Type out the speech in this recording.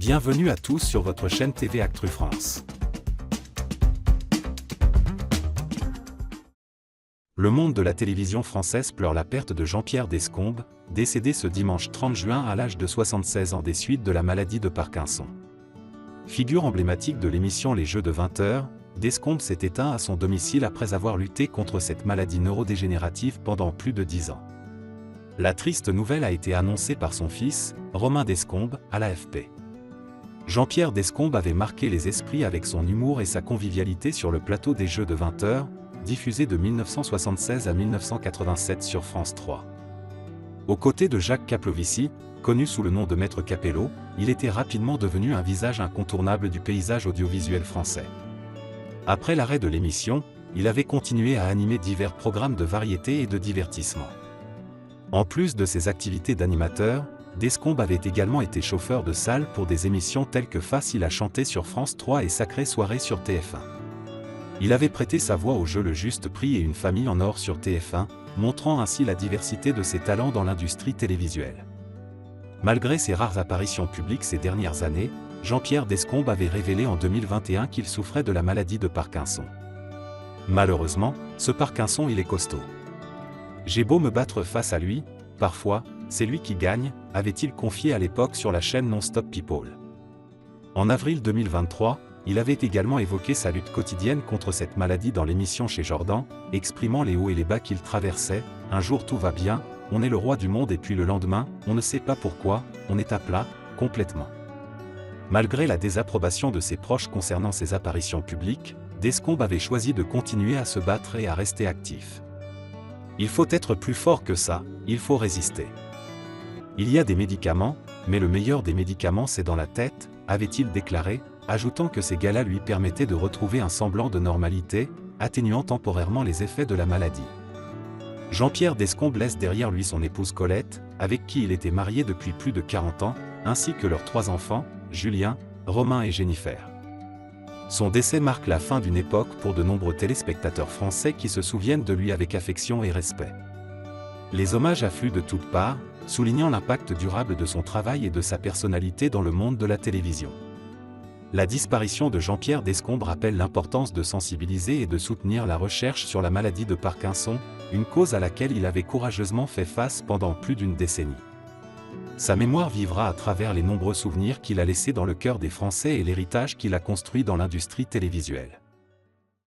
Bienvenue à tous sur votre chaîne TV Actu France. Le monde de la télévision française pleure la perte de Jean-Pierre Descombes, décédé ce dimanche 30 juin à l'âge de 76 ans des suites de la maladie de Parkinson. Figure emblématique de l'émission Les Jeux de 20h, Descombes s'est éteint à son domicile après avoir lutté contre cette maladie neurodégénérative pendant plus de 10 ans. La triste nouvelle a été annoncée par son fils, Romain Descombes, à l'AFP. Jean-Pierre Descombes avait marqué les esprits avec son humour et sa convivialité sur le plateau des Jeux de 20h, diffusé de 1976 à 1987 sur France 3. Aux côtés de Jacques Caplovici, connu sous le nom de Maître Capello, il était rapidement devenu un visage incontournable du paysage audiovisuel français. Après l'arrêt de l'émission, il avait continué à animer divers programmes de variété et de divertissement. En plus de ses activités d'animateur, Descombes avait également été chauffeur de salle pour des émissions telles que Facile à chanter sur France 3 et Sacrée soirée sur TF1. Il avait prêté sa voix au jeu Le Juste Prix et Une famille en or sur TF1, montrant ainsi la diversité de ses talents dans l'industrie télévisuelle. Malgré ses rares apparitions publiques ces dernières années, Jean-Pierre Descombes avait révélé en 2021 qu'il souffrait de la maladie de Parkinson. Malheureusement, ce Parkinson il est costaud. J'ai beau me battre face à lui, parfois, c'est lui qui gagne, avait-il confié à l'époque sur la chaîne Non-Stop People. En avril 2023, il avait également évoqué sa lutte quotidienne contre cette maladie dans l'émission Chez Jordan, exprimant les hauts et les bas qu'il traversait. Un jour tout va bien, on est le roi du monde et puis le lendemain, on ne sait pas pourquoi, on est à plat, complètement. Malgré la désapprobation de ses proches concernant ses apparitions publiques, Descombes avait choisi de continuer à se battre et à rester actif. Il faut être plus fort que ça, il faut résister. Il y a des médicaments, mais le meilleur des médicaments c'est dans la tête, avait-il déclaré, ajoutant que ces galas lui permettaient de retrouver un semblant de normalité, atténuant temporairement les effets de la maladie. Jean-Pierre Descombes laisse derrière lui son épouse Colette, avec qui il était marié depuis plus de 40 ans, ainsi que leurs 3 enfants, Julien, Romain et Jennifer. Son décès marque la fin d'une époque pour de nombreux téléspectateurs français qui se souviennent de lui avec affection et respect. Les hommages affluent de toutes parts, soulignant l'impact durable de son travail et de sa personnalité dans le monde de la télévision. La disparition de Jean-Pierre Descombes rappelle l'importance de sensibiliser et de soutenir la recherche sur la maladie de Parkinson, une cause à laquelle il avait courageusement fait face pendant plus d'une décennie. Sa mémoire vivra à travers les nombreux souvenirs qu'il a laissés dans le cœur des Français et l'héritage qu'il a construit dans l'industrie télévisuelle.